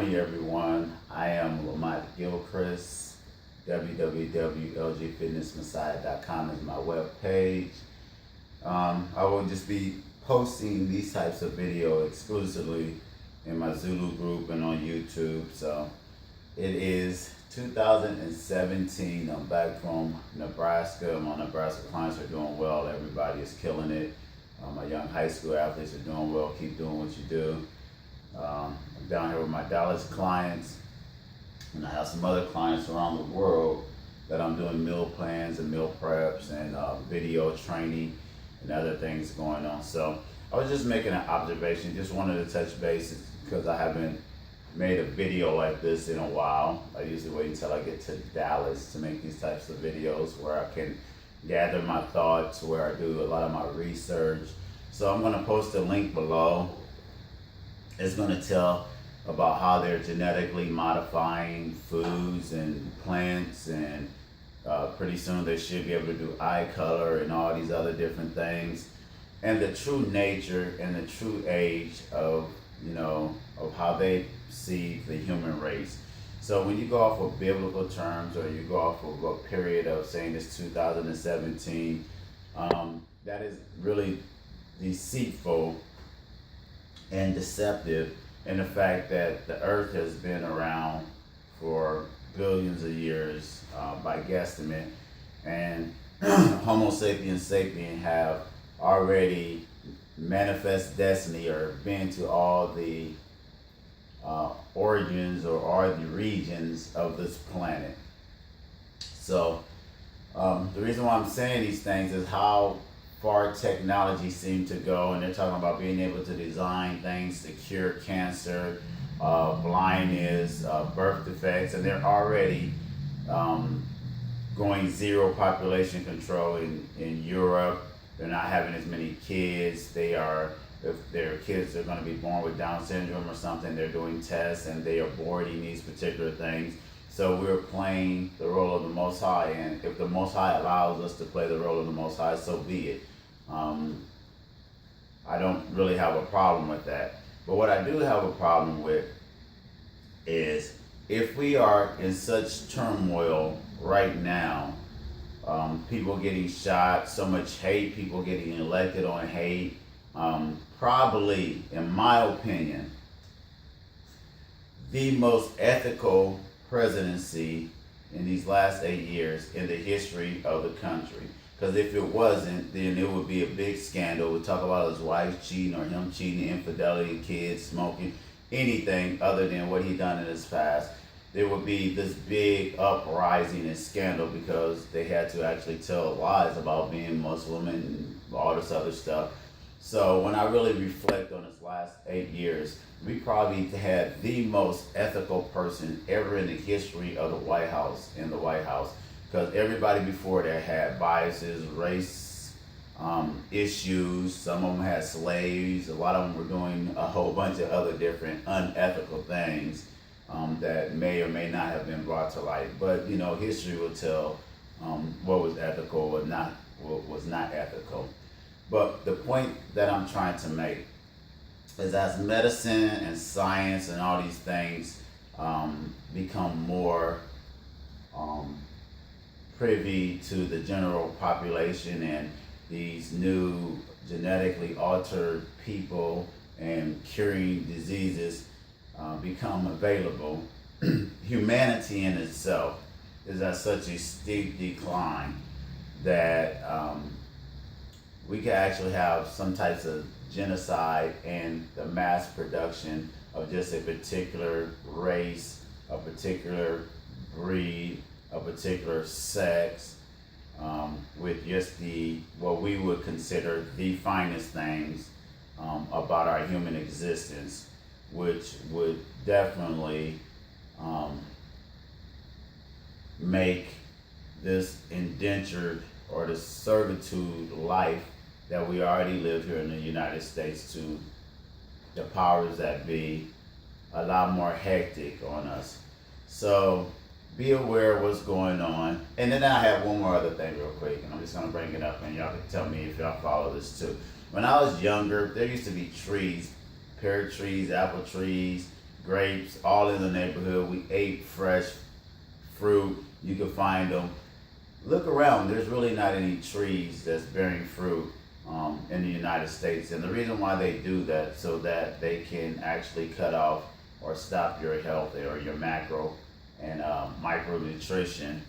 morning, everyone. I am Lamont Gilchrist. www.L.G.Fitness-Messiah.com is my web page. I will just be posting these types of video exclusively in my Zulu group and on YouTube. So it is 2017. I'm back from Nebraska. My Nebraska clients are doing well. Everybody is killing it. My young high school athletes are doing well. Keep doing what you do. I'm down here with my Dallas clients, and I have some other clients around the world that I'm doing meal plans and meal preps and video training and other things going on. So I was just making an observation, just wanted to touch base because I haven't made a video like this in a while. I usually wait until I get to Dallas to make these types of videos where I can gather my thoughts, where I do a lot of my research. So I'm going to post a link below. It's going to tell about how they're genetically modifying foods and plants, and pretty soon they should be able to do eye color and all these other different things, and the true nature and the true age of of how they see the human race. So when you go off of biblical terms, or you go off of a period of saying it's 2017, that is really deceitful and deceptive in the fact that the earth has been around for billions of years by guesstimate, and Homo sapiens sapien have already manifest destiny or been to all the origins or all the regions of this planet. So the reason why I'm saying these things is how far technology seems to go, and they're talking about being able to design things to cure cancer, blindness, birth defects, and they're already going zero population control in Europe. They're not having as many kids. If their kids are going to be born with Down syndrome or something, they're doing tests and they are aborting these particular things. So we're playing the role of the Most High, and if the Most High allows us to play the role of the Most High, so be it. I don't really have a problem with that. But what I do have a problem with is if we are in such turmoil right now, people getting shot, so much hate, people getting elected on hate, probably, in my opinion, the most ethical presidency in these last 8 years in the history of the country. Because if it wasn't, then it would be a big scandal. We'd talk about his wife cheating or him cheating, infidelity, kids, smoking, anything other than what he done in his past. There would be this big uprising and scandal because they had to actually tell lies about being Muslim and all this other stuff. So when I really reflect on this last 8 years, we probably had the most ethical person ever in the history of the White House, because everybody before that had biases, race issues. Some of them had slaves. A lot of them were doing a whole bunch of other different unethical things that may or may not have been brought to light. But history will tell what was ethical or not, what was not ethical. But the point that I'm trying to make is, as medicine and science and all these things become more privy to the general population, and these new genetically altered people and curing diseases become available, humanity in itself is at such a steep decline that we could actually have some types of genocide and the mass production of just a particular race, a particular breed, a particular sex, with just what we would consider the finest things about our human existence, which would definitely make this indentured or the servitude life that we already live here in the United States to the powers that be a lot more hectic on us. So be aware of what's going on. And then I have one more other thing real quick, and I'm just gonna bring it up and y'all can tell me if y'all follow this too. When I was younger, there used to be trees, pear trees, apple trees, grapes, all in the neighborhood. We ate fresh fruit. You can find them. Look around. There's really not any trees that's bearing fruit in the United States. And the reason why they do that, so that they can actually cut off or stop your health or your macro and micronutrition.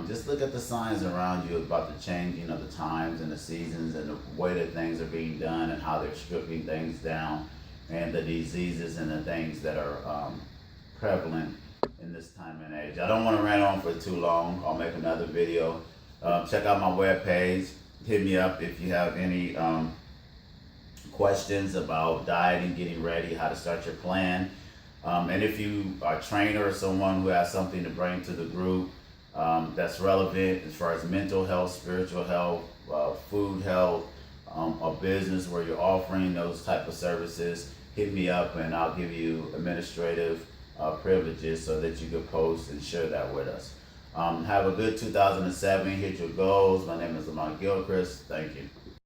Just look at the signs around you about the changing of the times and the seasons and the way that things are being done and how they're stripping things down and the diseases and the things that are prevalent in this time and age. I don't want to rant on for too long. I'll make another video. Check out my webpage. Hit me up if you have any questions about dieting, getting ready, how to start your plan. And if you are a trainer or someone who has something to bring to the group that's relevant as far as mental health, spiritual health, food health, a business where you're offering those type of services, hit me up and I'll give you administrative privileges so that you can post and share that with us. Have a good 2007. Hit your goals. My name is Lamont Gilchrist. Thank you.